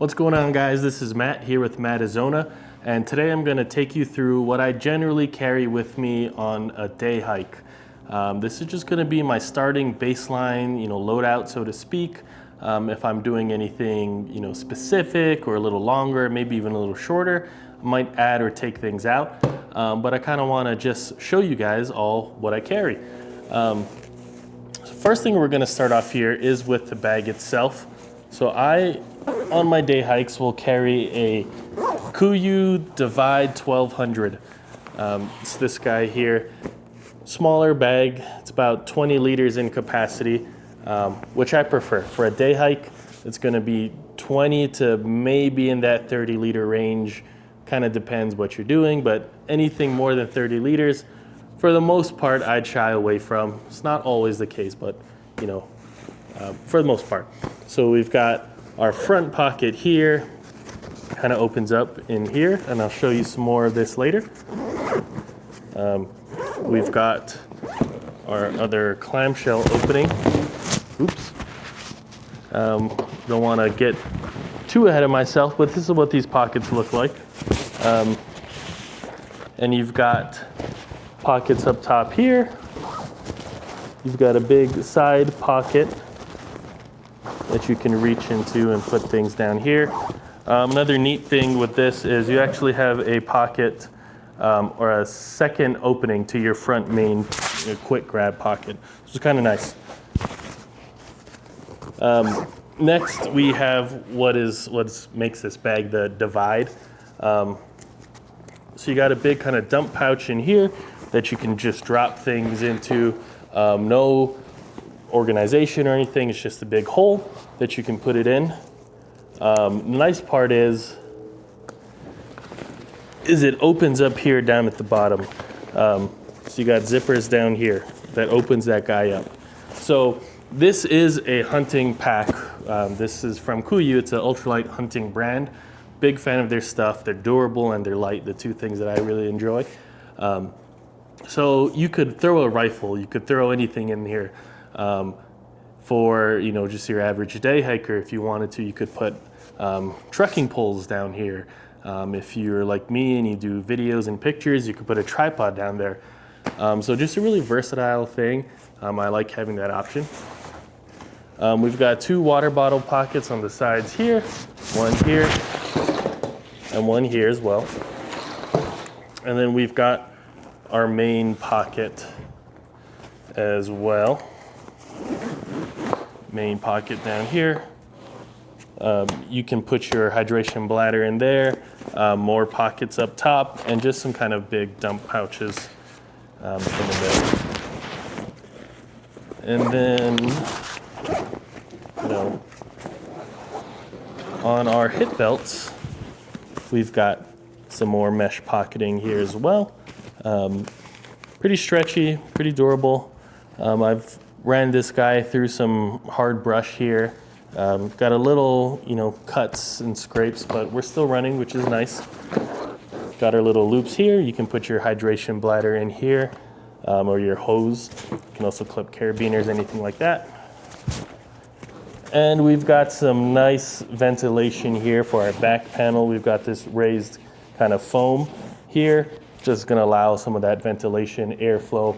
What's going on, guys? This is Matt here with Mattazona, and today I'm going to take you through what I generally carry with me on a day hike. This is just going to be my starting baseline, loadout, so to speak. If I'm doing anything, specific or a little longer, maybe even a little shorter, I might add or take things out. But I kind of want to just show you guys all what I carry. So first thing we're going to start off here is with the bag itself. So I, on my day hikes, will carry a KUIU Divide 1200. It's this guy here. Smaller bag, it's about 20 liters in capacity, which I prefer. For a day hike, it's gonna be 20 to maybe in that 30 liter range. Kind of depends what you're doing, but anything more than 30 liters, for the most part, I'd shy away from. It's not always the case, but for the most part. So we've got our front pocket here, kind of opens up in here, and I'll show you some more of this later. We've got our other clamshell opening. Oops. Don't want to get too ahead of myself, but this is what these pockets look like. And you've got pockets up top here. You've got a big side pocket that you can reach into and put things down here. Another neat thing with this is you actually have a pocket or a second opening to your front main quick grab pocket, which is kind of nice. Next, we have what makes this bag the Divide. So you got a big kind of dump pouch in here that you can just drop things into. No organization or anything, it's just a big hole that you can put it in. The nice part is it opens up here down at the bottom. So you got zippers down here that opens that guy up. So this is a hunting pack. This is from KUIU. It's an ultralight hunting brand. Big fan of their stuff. They're durable and they're light, the two things that I really enjoy. So you could throw a rifle, you could throw anything in here. For just your average day hiker, if you wanted to, you could put trekking poles down here. If you're like me and you do videos and pictures, you could put a tripod down there. So just a really versatile thing. I like having that option. We've got two water bottle pockets on the sides here, one here, and one here as well. And then we've got our main pocket as well. Main pocket down here. You can put your hydration bladder in there, more pockets up top, and just some kind of big dump pouches in the middle. And then, on our hip belts, we've got some more mesh pocketing here as well. Pretty stretchy, pretty durable. I've ran this guy through some hard brush here. Got a little, cuts and scrapes, but we're still running, which is nice. Got our little loops here. You can put your hydration bladder in here, or your hose. You can also clip carabiners, anything like that. And we've got some nice ventilation here for our back panel. We've got this raised kind of foam here, just gonna allow some of that ventilation, airflow,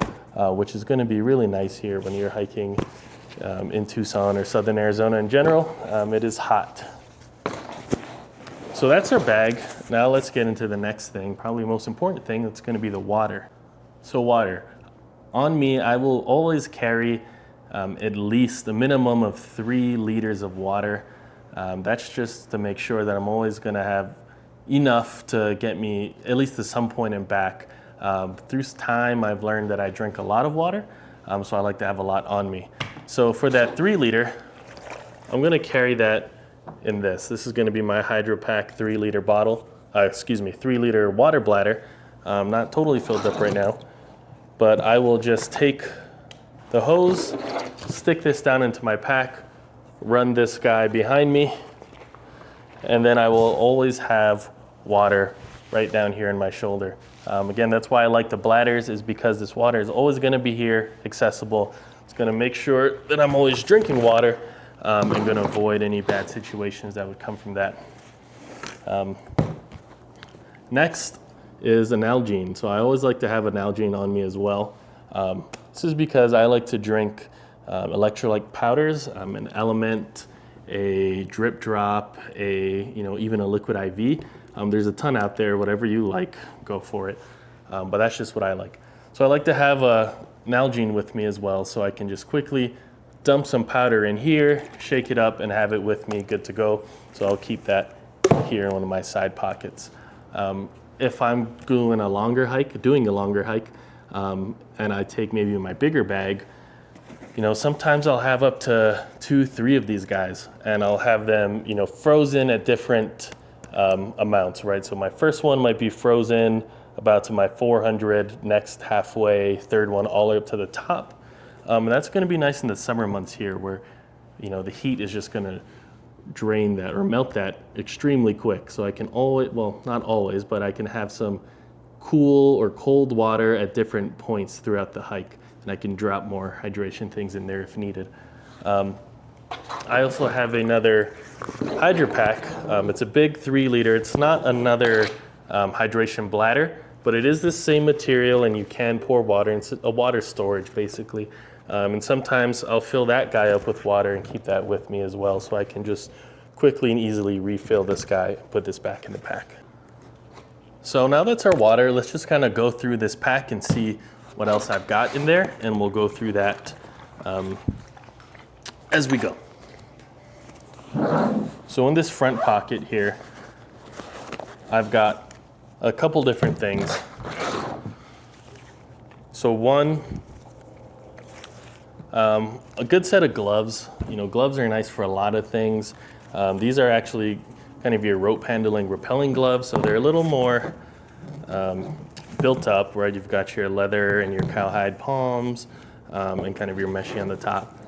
which is gonna be really nice here when you're hiking in Tucson or Southern Arizona in general. It is hot. So that's our bag. Now let's get into the next thing, probably the most important thing, that's gonna be the water. So water. On me, I will always carry at least a minimum of 3 liters of water. That's just to make sure that I'm always gonna have enough to get me at least to some point and back. Through time, I've learned that I drink a lot of water, so I like to have a lot on me. So for that 3 liter, I'm gonna carry that in this. This is gonna be my HydroPack 3 liter bottle, 3 liter water bladder. Not totally filled up right now, but I will just take the hose, stick this down into my pack, run this guy behind me, and then I will always have water right down here in my shoulder. Again, that's why I like the bladders, is because this water is always gonna be here, accessible. It's gonna make sure that I'm always drinking water, and going to avoid any bad situations that would come from that. Next is a Nalgene. So I always like to have a Nalgene on me as well. This is because I like to drink electrolyte powders, an Element, a Drip Drop, even a Liquid IV. There's a ton out there. Whatever you like, go for it. But that's just what I like. So I like to have a Nalgene with me as well, so I can just quickly dump some powder in here, shake it up, and have it with me, good to go. So I'll keep that here in one of my side pockets. If I'm doing a longer hike, and I take maybe my bigger bag, sometimes I'll have up to 2-3 of these guys, and I'll have them, frozen at different amounts, right? So my first one might be frozen about to my 400, next halfway, third one all the way up to the top. And that's going to be nice in the summer months here, where the heat is just going to drain that or melt that extremely quick. So I can always, well, not always, but I can have some cool or cold water at different points throughout the hike, and I can drop more hydration things in there if needed. I also have another Hydro Pack. It's a big 3-liter. It's not another hydration bladder, but it is the same material, and you can pour water. It's a water storage, basically. And sometimes I'll fill that guy up with water and keep that with me as well, so I can just quickly and easily refill this guy, put this back in the pack. So now that's our water, let's just kind of go through this pack and see what else I've got in there, and we'll go through that as we go. So in this front pocket here, I've got a couple different things. So one, a good set of gloves. Gloves are nice for a lot of things. These are actually kind of your rope handling, rappelling gloves, so they're a little more built up, right? You've got your leather and your cowhide palms, and kind of your meshy on the top.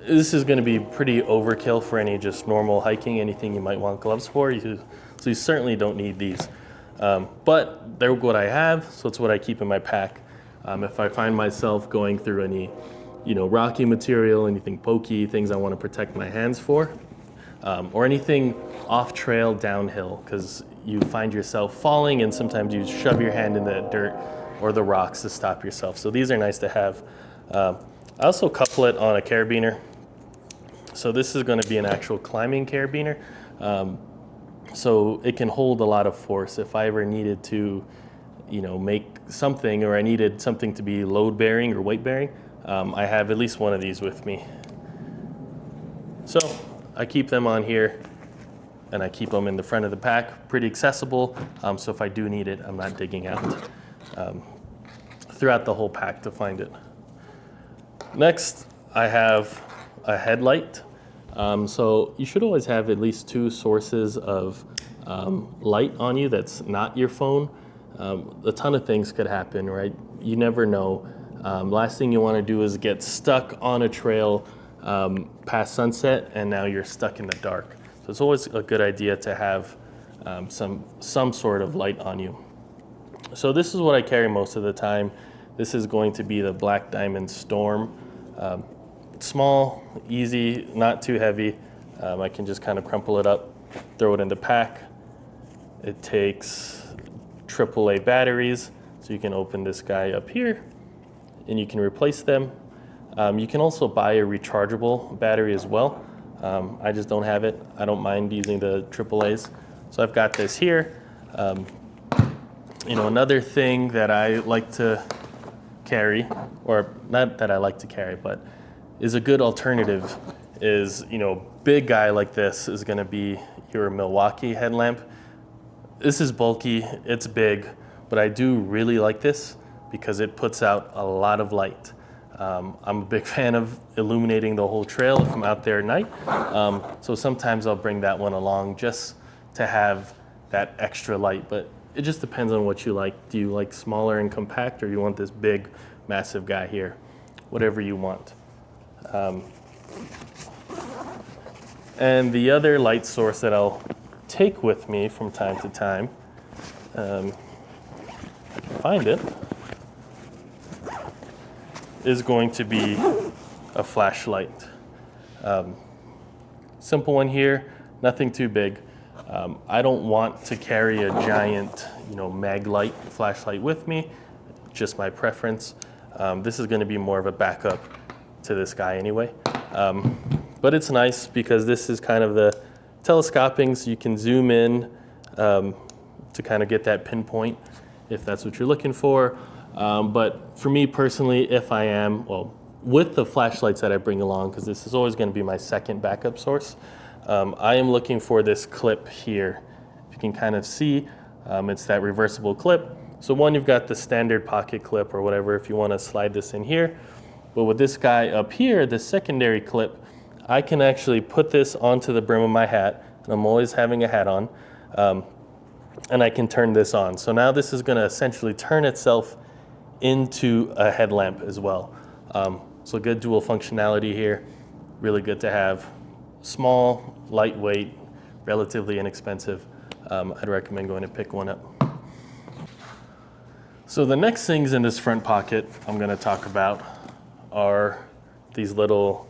This is going to be pretty overkill for any just normal hiking, anything you might want gloves for. So you certainly don't need these. But they're what I have, so it's what I keep in my pack. If I find myself going through any, rocky material, anything pokey, things I want to protect my hands for, or anything off trail downhill, because you find yourself falling and sometimes you shove your hand in the dirt or the rocks to stop yourself. So these are nice to have. I also couple it on a carabiner. So this is going to be an actual climbing carabiner. So it can hold a lot of force. If I ever needed to, make something, or I needed something to be load bearing or weight bearing, I have at least one of these with me. So I keep them on here, and I keep them in the front of the pack, pretty accessible. So if I do need it, I'm not digging out throughout the whole pack to find it. Next, I have a headlight. So you should always have at least 2 sources of light on you that's not your phone. A ton of things could happen, right? You never know. Last thing you want to do is get stuck on a trail past sunset, and now you're stuck in the dark. So it's always a good idea to have some sort of light on you. So this is what I carry most of the time. This is going to be the Black Diamond Storm. Small, easy, not too heavy. I can just kind of crumple it up, throw it in the pack. It takes AAA batteries, so you can open this guy up here and you can replace them. You can also buy a rechargeable battery as well. I just don't have it. I don't mind using the AAAs. So I've got this here. Another thing that I like to carry, or not that I like to carry, but is a good alternative is, big guy like this is going to be your Milwaukee headlamp. This is bulky, it's big, but I do really like this because it puts out a lot of light. I'm a big fan of illuminating the whole trail if I'm out there at night. So sometimes I'll bring that one along just to have that extra light, but it just depends on what you like. Do you like smaller and compact, or do you want this big, massive guy here? Whatever you want. And the other light source that I'll take with me from time to time, I can find it, is going to be a flashlight. simple one here, nothing too big. I don't want to carry a giant, mag light flashlight with me, just my preference. This is gonna be more of a backup to this guy anyway. But it's nice because this is kind of the telescoping, so you can zoom in to kind of get that pinpoint if that's what you're looking for. But for me personally, if I am, with the flashlights that I bring along, because this is always going to be my second backup source, I am looking for this clip here. If you can kind of see, it's that reversible clip. So one, you've got the standard pocket clip or whatever if you want to slide this in here. But with this guy up here, the secondary clip, I can actually put this onto the brim of my hat, and I'm always having a hat on, and I can turn this on. So now this is going to essentially turn itself into a headlamp as well. So good dual functionality here, really good to have. Small, lightweight, relatively inexpensive. I'd recommend going to pick one up. So the next things in this front pocket I'm going to talk about are these little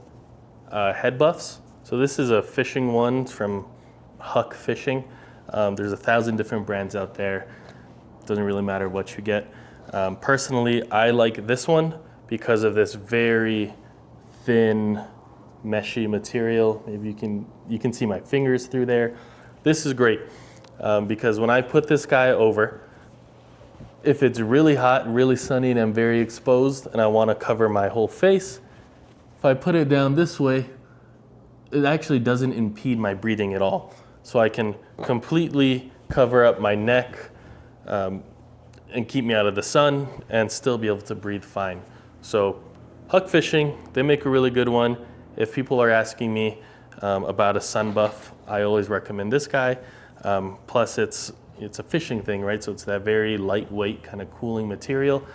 head buffs. So this is a fishing one from Huck Fishing. There's 1,000 different brands out there. Doesn't really matter what you get. Personally, I like this one because of this very thin, meshy material. Maybe you can see my fingers through there. This is great because when I put this guy over, if it's really hot, really sunny, and I'm very exposed and I want to cover my whole face, if I put it down this way, it actually doesn't impede my breathing at all. So I can completely cover up my neck and keep me out of the sun and still be able to breathe fine. So Huck Fishing, they make a really good one. If people are asking me about a sun buff, I always recommend this guy. Plus it's a fishing thing, right? So it's that very lightweight kind of cooling material.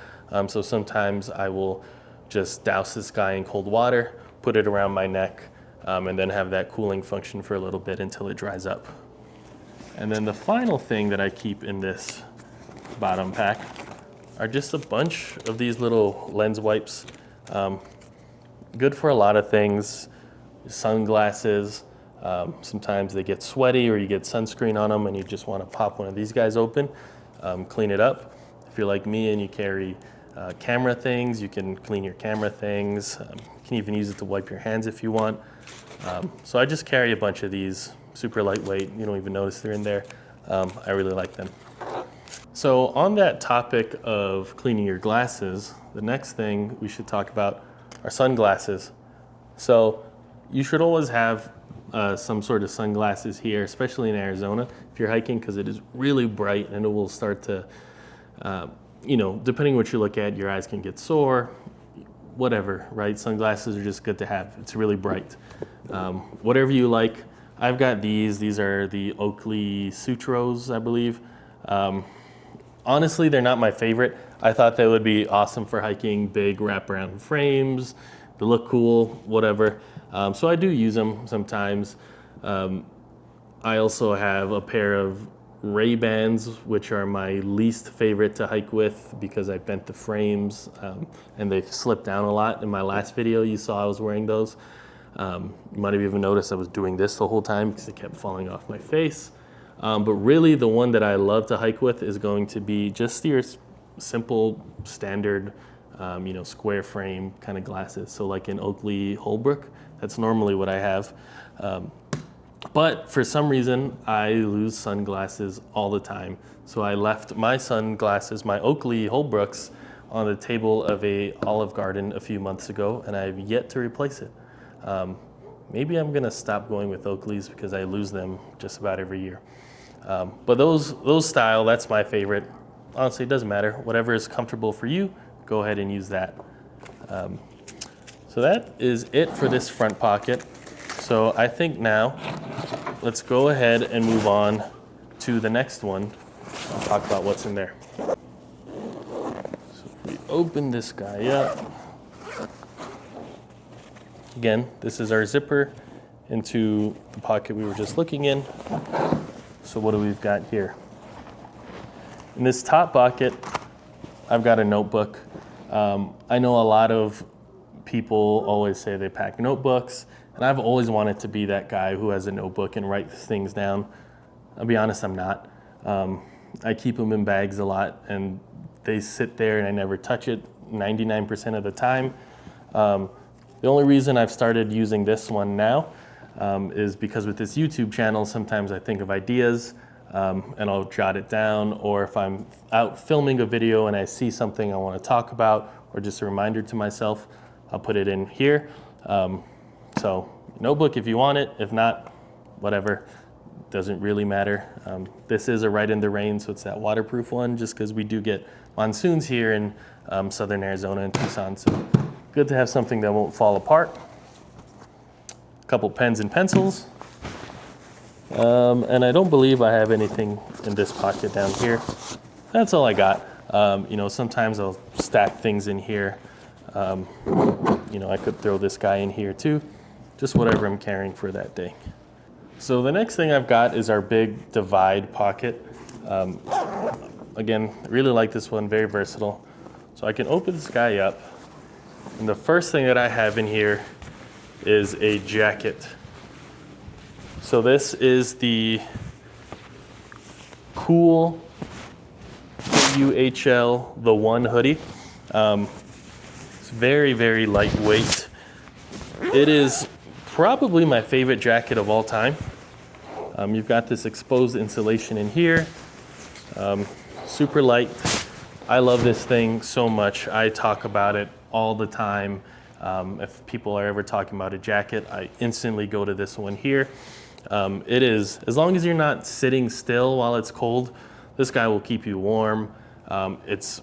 So sometimes I will just douse this guy in cold water, put it around my neck, and then have that cooling function for a little bit until it dries up. And then the final thing that I keep in this bottom pack are just a bunch of these little lens wipes. Good for a lot of things. Sunglasses, sometimes they get sweaty or you get sunscreen on them and you just want to pop one of these guys open, clean it up. If you're like me and you carry camera things, you can clean your camera things. You can even use it to wipe your hands if you want. So I just carry a bunch of these, super lightweight. You don't even notice they're in there. I really like them. So on that topic of cleaning your glasses, the next thing we should talk about are sunglasses. So you should always have some sort of sunglasses here, especially in Arizona if you're hiking, because it is really bright and it will start to, depending what you look at, your eyes can get sore, whatever, right? Sunglasses are just good to have. It's really bright. Whatever you like. I've got these. These are the Oakley Sutros, I believe. Honestly, they're not my favorite. I thought they would be awesome for hiking, big wraparound frames. They look cool, whatever. So I do use them sometimes. I also have a pair of Ray-Bans, which are my least favorite to hike with because I bent the frames and they've slipped down a lot. In my last video, you saw I was wearing those. You might have even noticed I was doing this the whole time because it kept falling off my face. But really the one that I love to hike with is going to be just your simple, standard, square frame kind of glasses. So like an Oakley Holbrook, that's normally what I have. But for some reason, I lose sunglasses all the time. So I left my sunglasses, my Oakley Holbrooks, on the table of a Olive Garden a few months ago, and I've yet to replace it. Maybe I'm gonna stop going with Oakleys because I lose them just about every year. But those style, that's my favorite. Honestly, it doesn't matter. Whatever is comfortable for you, go ahead and use that. So that is it for this front pocket. So I think now, let's go ahead and move on to the next one. I'll talk about what's in there. So if we open this guy up, again, this is our zipper into the pocket we were just looking in. So what do we've got here? In this top pocket, I've got a notebook. I know a lot of people always say they pack notebooks And I've always wanted to be that guy who has a notebook and writes things down. I'll be honest, I'm not. I keep them in bags a lot, and they sit there and I never touch it 99% of the time. The only reason I've started using this one now is because with this YouTube channel, sometimes I think of ideas and I'll jot it down, or if I'm out filming a video and I see something I want to talk about, or just a reminder to myself, I'll put it in here. So notebook if you want it, if not, whatever, doesn't really matter. This is a Ride in the Rain, so it's that waterproof one, just because we do get monsoons here in southern Arizona and Tucson, so good to have something that won't fall apart. A couple pens and pencils. And I don't believe I have anything in this pocket down here. That's all I got. You know, sometimes I'll stack things in here. You know, I could throw this guy in here too. Just whatever I'm carrying for that day. So the next thing I've got is our big Divide pocket. Again, really like this one, very versatile. So I can open this guy up. And the first thing that I have in here is a jacket. So this is the Cool UHL The One hoodie. It's very, very lightweight. It is probably my favorite jacket of all time. You've got this exposed insulation in here. Super light. I love this thing so much. I talk about it all the time. If people are ever talking about a jacket, I instantly go to this one here. It is, as long as you're not sitting still while it's cold, this guy will keep you warm. It's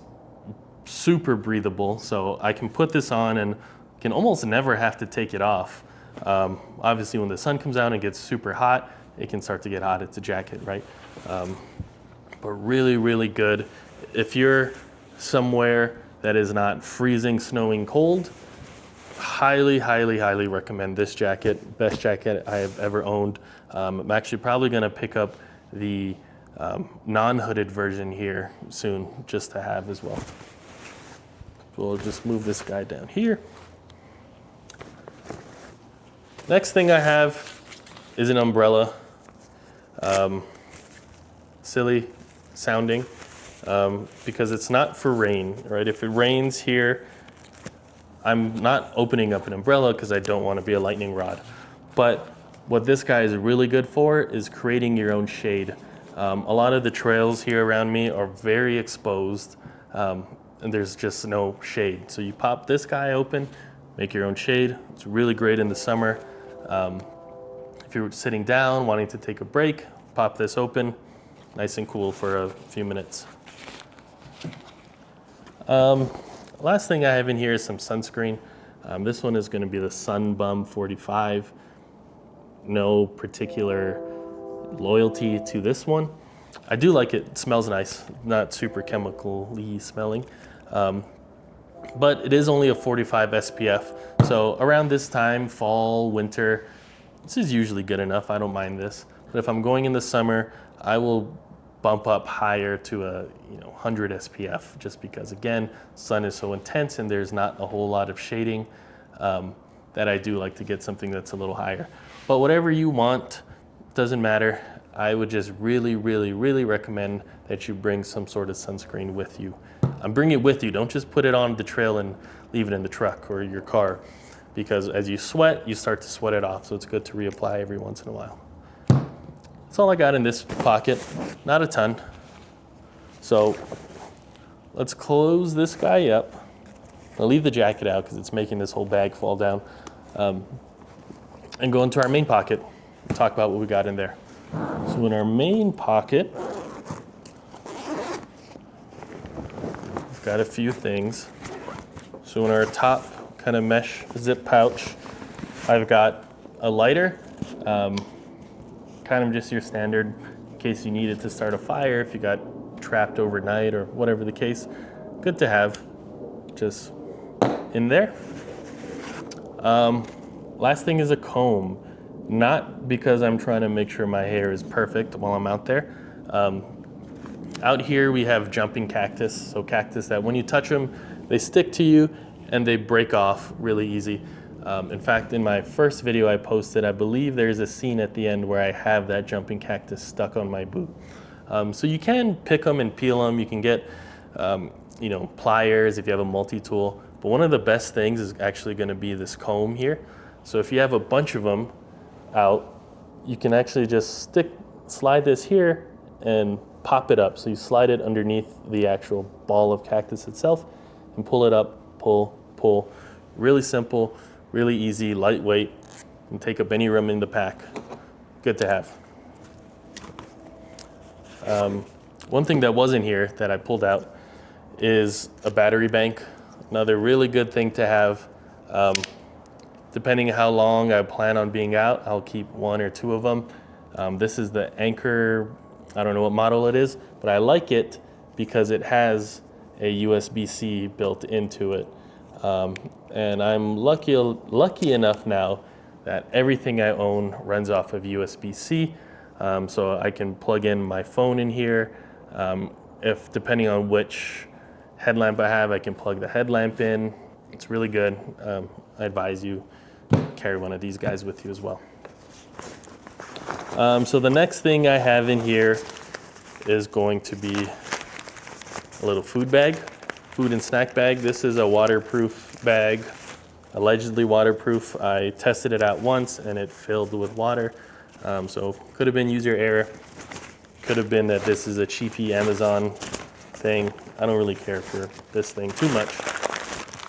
super breathable, so I can put this on and can almost never have to take it off. Obviously, when the sun comes out and gets super hot, it can start to get hot. It's a jacket, right? But really, really good. If you're somewhere that is not freezing, snowing cold, highly, highly, highly recommend this jacket. Best jacket I have ever owned. I'm actually probably gonna pick up the non-hooded version here soon, just to have as well. We'll just move this guy down here. Next thing I have is an umbrella. Silly sounding, because it's not for rain, right? If it rains here, I'm not opening up an umbrella because I don't want to be a lightning rod. But what this guy is really good for is creating your own shade. A lot of the trails here around me are very exposed, and there's just no shade. So you pop this guy open, make your own shade. It's really great in the summer. If you're sitting down, wanting to take a break, pop this open, nice and cool for a few minutes. Last thing I have in here is some sunscreen. This one is going to be the Sunbum 45. No particular loyalty to this one. I do like it. It smells nice, not super chemical-y smelling. But it is only a 45 SPF. So around this time, fall, winter, this is usually good enough. I don't mind this. But if I'm going in the summer, I will bump up higher to a 100 SPF, just because, again, sun is so intense and there's not a whole lot of shading, that I do like to get something that's a little higher. But whatever you want, doesn't matter. I would just really, really, really recommend that you bring some sort of sunscreen with you. Bring it with you. Don't just put it on the trail and leave it in the truck or your car, because as you sweat, you start to sweat it off. So it's good to reapply every once in a while. That's all I got in this pocket, not a ton. So let's close this guy up. I'll leave the jacket out because it's making this whole bag fall down. And go into our main pocket and talk about what we got in there. So in our main pocket, we've got a few things. So in our top kind of mesh zip pouch, I've got a lighter. Kind of just your standard in case you needed to start a fire, if you got trapped overnight or whatever the case. Good to have just in there. Last thing is a comb. Not because I'm trying to make sure my hair is perfect while I'm out there. Out here we have jumping cactus, so cactus that when you touch them, they stick to you and they break off really easy. In fact, in my first video I posted, I believe there's a scene at the end where I have that jumping cactus stuck on my boot. So you can pick them and peel them. You can get, pliers if you have a multi-tool. But one of the best things is actually going to be this comb here. So if you have a bunch of them out, you can actually just slide this here and pop it up. So you slide it underneath the actual ball of cactus itself and pull it up, pull. Really simple, really easy, lightweight, and take up any room in the pack. Good to have. One thing that wasn't here that I pulled out is a battery bank. Another really good thing to have. Depending on how long I plan on being out, I'll keep 1 or 2 of them. This is the Anker, I don't know what model it is, but I like it because it has a USB-C built into it. And I'm lucky enough now that everything I own runs off of USB-C. So I can plug in my phone in here. If depending on which headlamp I have, I can plug the headlamp in. It's really good. I advise you carry one of these guys with you as well. So the next thing I have in here is going to be a little food bag, food and snack bag. This is a waterproof bag, allegedly waterproof. I tested it out once and it filled with water. So could have been user error. Could have been that this is a cheapy Amazon thing. I don't really care for this thing too much.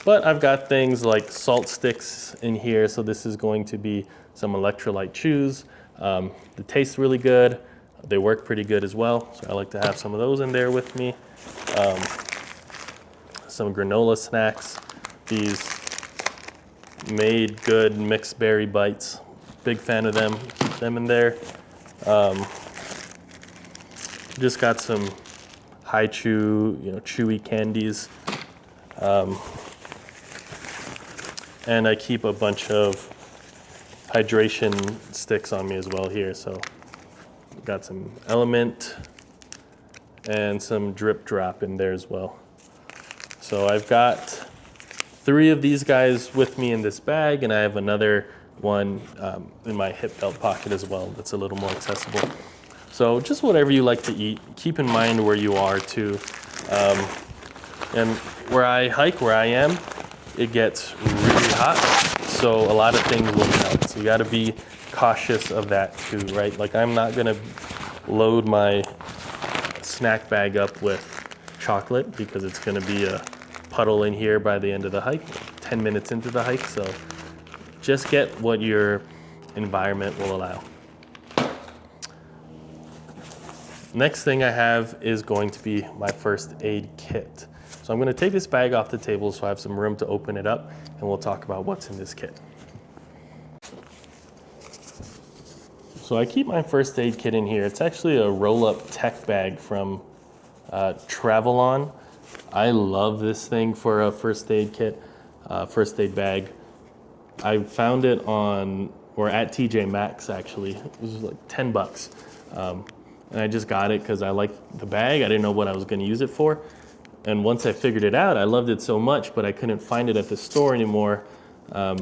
But I've got things like salt sticks in here. So this is going to be some electrolyte chews. They taste really good. They work pretty good as well. So I like to have some of those in there with me. Some granola snacks. These Made Good mixed berry bites. Big fan of them. Keep them in there. Just got some high chew, chewy candies. And I keep a bunch of hydration sticks on me as well here. So got some Element and some Drip Drop in there as well. So I've got 3 of these guys with me in this bag, and I have another one in my hip belt pocket as well that's a little more accessible. So just whatever you like to eat, keep in mind where you are too. And where I hike, where I am, it gets really hot, so a lot of things will melt. So you gotta be cautious of that too, right? Like I'm not gonna load my snack bag up with chocolate because it's gonna be a puddle in here by the end of the hike, 10 minutes into the hike. So just get what your environment will allow. Next thing I have is going to be my first aid kit. So I'm going to take this bag off the table so I have some room to open it up, and we'll talk about what's in this kit. So I keep my first aid kit in here. It's actually a roll-up tech bag from Travelon. I love this thing for a first aid kit, first aid bag. I found it at TJ Maxx actually. It was like 10 bucks. And I just got it because I liked the bag. I didn't know what I was going to use it for. And once I figured it out, I loved it so much, but I couldn't find it at the store anymore. I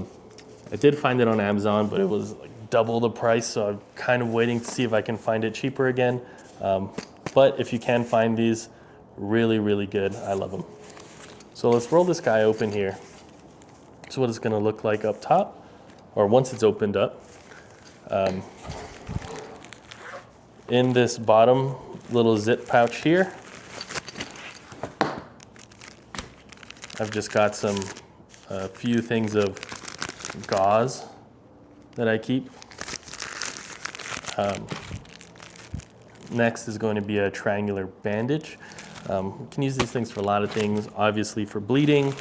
did find it on Amazon, but it was like double the price, so I'm kind of waiting to see if I can find it cheaper again. But if you can find these, really, really good. I love them. So let's roll this guy open here. This is what it's going to look like up top, or once it's opened up. In this bottom little zip pouch here, I've just got a few things of gauze that I keep. Next is going to be a triangular bandage. You can use these things for a lot of things, obviously for bleeding.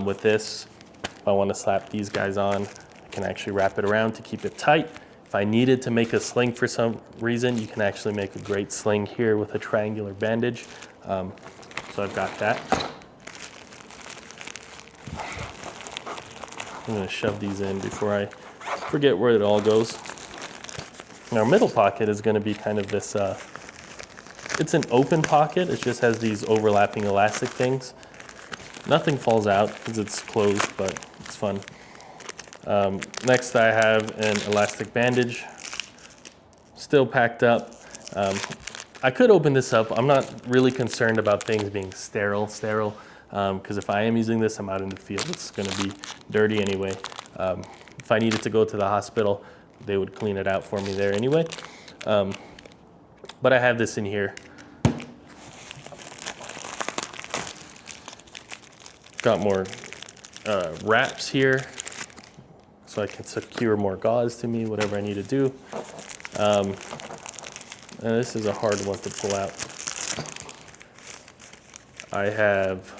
With this, if I want to slap these guys on, I can actually wrap it around to keep it tight. If I needed to make a sling for some reason, you can actually make a great sling here with a triangular bandage. So I've got that. I'm going to shove these in before I forget where it all goes. And our middle pocket is going to be kind of this, it's an open pocket. It just has these overlapping elastic things. Nothing falls out because it's closed, but it's fun. Next, I have an elastic bandage, still packed up. I could open this up. I'm not really concerned about things being sterile, because if I am using this, I'm out in the field. It's going to be dirty anyway. If I needed to go to the hospital, they would clean it out for me there anyway. But I have this in here. Got more wraps here, so I can secure more gauze to me, whatever I need to do. And this is a hard one to pull out. I have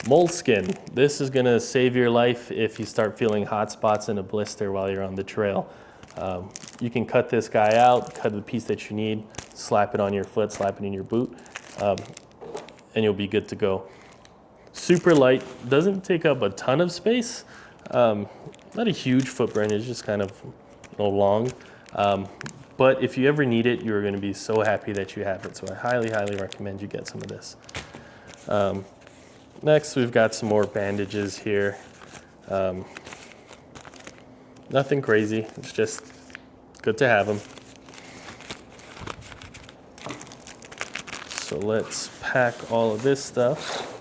moleskin. This is gonna save your life if you start feeling hot spots and a blister while you're on the trail. You can cut this guy out, cut the piece that you need, slap it on your foot, slap it in your boot, and you'll be good to go. Super light, doesn't take up a ton of space. Not a huge footprint, it's just kind of long. But if you ever need it, you're gonna be so happy that you have it. So I highly, highly recommend you get some of this. Next, we've got some more bandages here. Nothing crazy, it's just good to have them. So let's pack all of this stuff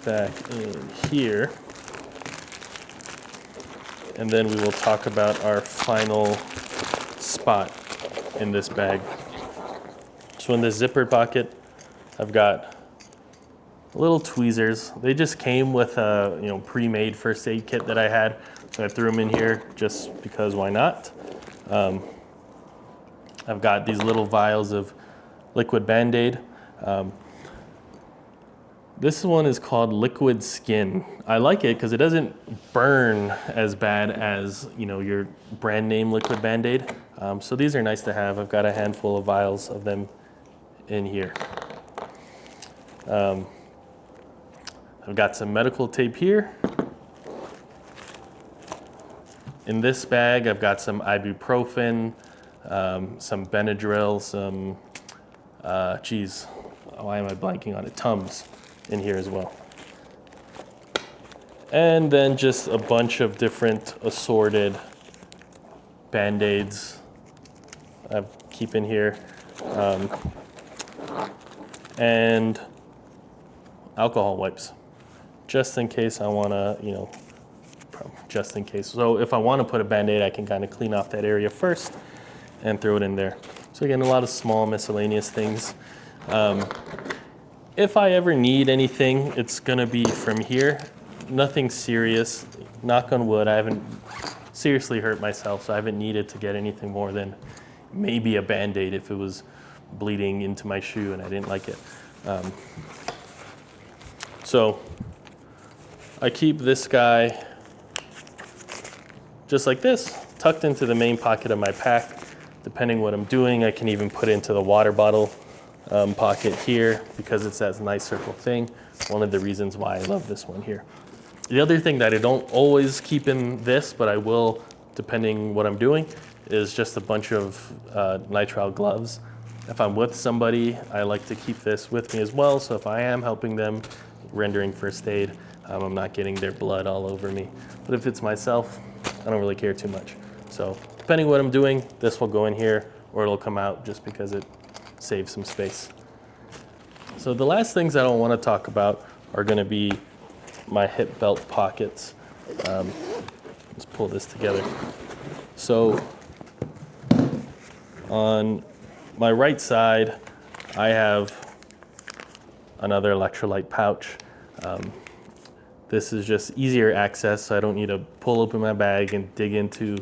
back in here. And then we will talk about our final spot in this bag. So in this zipper pocket, I've got little tweezers. They just came with a pre-made first aid kit that I had. So I threw them in here just because why not? I've got these little vials of liquid Band-Aid. This one is called Liquid Skin. I like it because it doesn't burn as bad as your brand name liquid Band-Aid. So these are nice to have. I've got a handful of vials of them in here. I've got some medical tape here. In this bag, I've got some ibuprofen, some Benadryl, some, why am I blanking on it? Tums in here as well. And then just a bunch of different assorted Band-Aids I keep in here. And alcohol wipes, just in case I wanna, just in case. So if I wanna put a Band-Aid, I can kind of clean off that area first and throw it in there. So again, a lot of small miscellaneous things. If I ever need anything, it's gonna be from here. Nothing serious, knock on wood. I haven't seriously hurt myself, so I haven't needed to get anything more than maybe a Band-Aid if it was bleeding into my shoe and I didn't like it. So I keep this guy just like this, tucked into the main pocket of my pack. Depending what I'm doing, I can even put it into the water bottle pocket here because it's that nice circle thing. One of the reasons why I love this one here. The other thing that I don't always keep in this, but I will depending what I'm doing, is just a bunch of nitrile gloves. If I'm with somebody, I like to keep this with me as well, so if I am helping them rendering first aid, I'm not getting their blood all over me. But if it's myself, I don't really care too much. So depending what I'm doing, this will go in here or it'll come out just because it saves some space. So the last things I don't want to talk about are going to be my hip belt pockets. Let's pull this together. So on my right side, I have another electrolyte pouch. This is just easier access, so I don't need to pull open my bag and dig into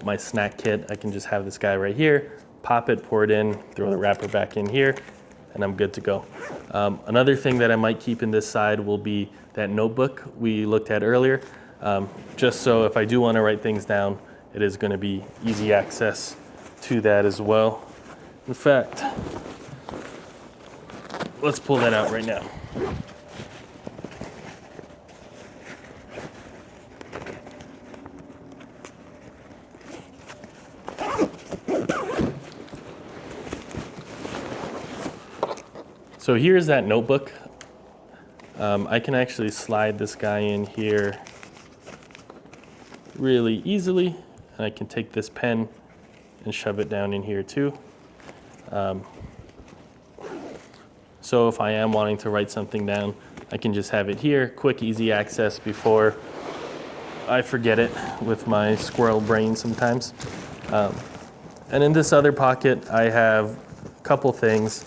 my snack kit. I can just have this guy right here, pop it, pour it in, throw the wrapper back in here, and I'm good to go. Another thing that I might keep in this side will be that notebook we looked at earlier, just so if I do want to write things down, it is going to be easy access to that as well. In fact, let's pull that out right now. So here's that notebook. I can actually slide this guy in here really easily, and I can take this pen and shove it down in here too. So if I am wanting to write something down, I can just have it here, quick, easy access before I forget it with my squirrel brain sometimes. And in this other pocket, I have a couple things.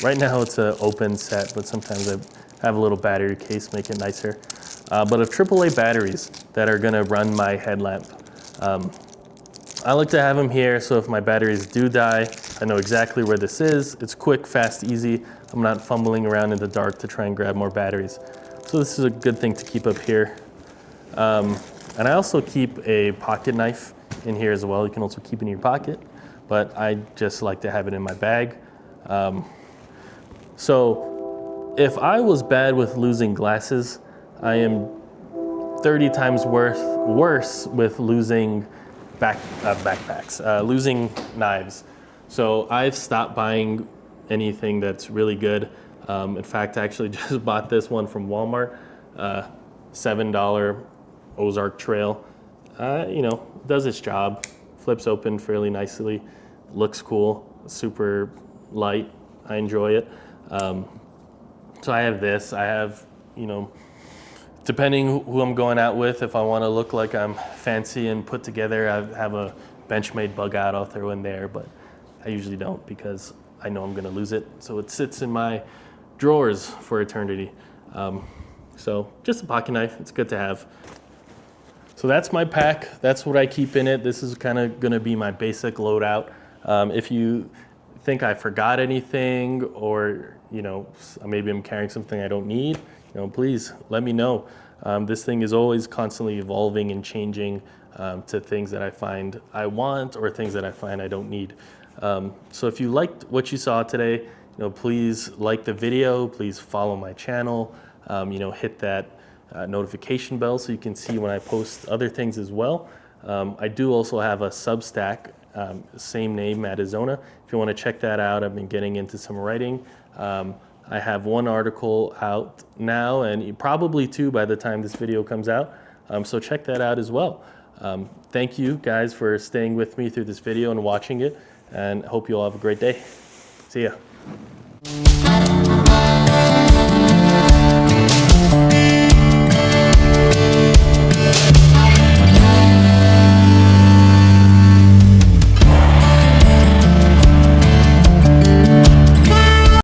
Right now it's an open set, but sometimes I have a little battery case, make it nicer. But of AAA batteries that are gonna run my headlamp. I like to have them here so if my batteries do die, I know exactly where this is. It's quick, fast, easy. I'm not fumbling around in the dark to try and grab more batteries. So this is a good thing to keep up here. And I also keep a pocket knife in here as well. You can also keep it in your pocket, but I just like to have it in my bag. So if I was bad with losing glasses, I am 30 times worse with losing backpacks, losing knives. So I've stopped buying anything that's really good. In fact, I actually just bought this one from Walmart, $7 Ozark Trail. Does its job, flips open fairly nicely, looks cool, super light, I enjoy it. So I have this, I have, depending who I'm going out with, if I want to look like I'm fancy and put together, I have a Benchmade bug out I'll throw in there, but I usually don't because I know I'm going to lose it. So it sits in my drawers for eternity. So just a pocket knife, it's good to have. So that's my pack, that's what I keep in it. This is kind of going to be my basic loadout. If you think I forgot anything or, maybe I'm carrying something I don't need, please let me know. This thing is always constantly evolving and changing to things that I find I want or things that I find I don't need. So if you liked what you saw today, please like the video, please follow my channel, hit that notification bell so you can see when I post other things as well. I do also have a Substack, same name, Matazona. If you want to check that out, I've been getting into some writing. I have one article out now and probably two by the time this video comes out. So check that out as well. Thank you guys for staying with me through this video and watching it, and hope you all have a great day. See ya.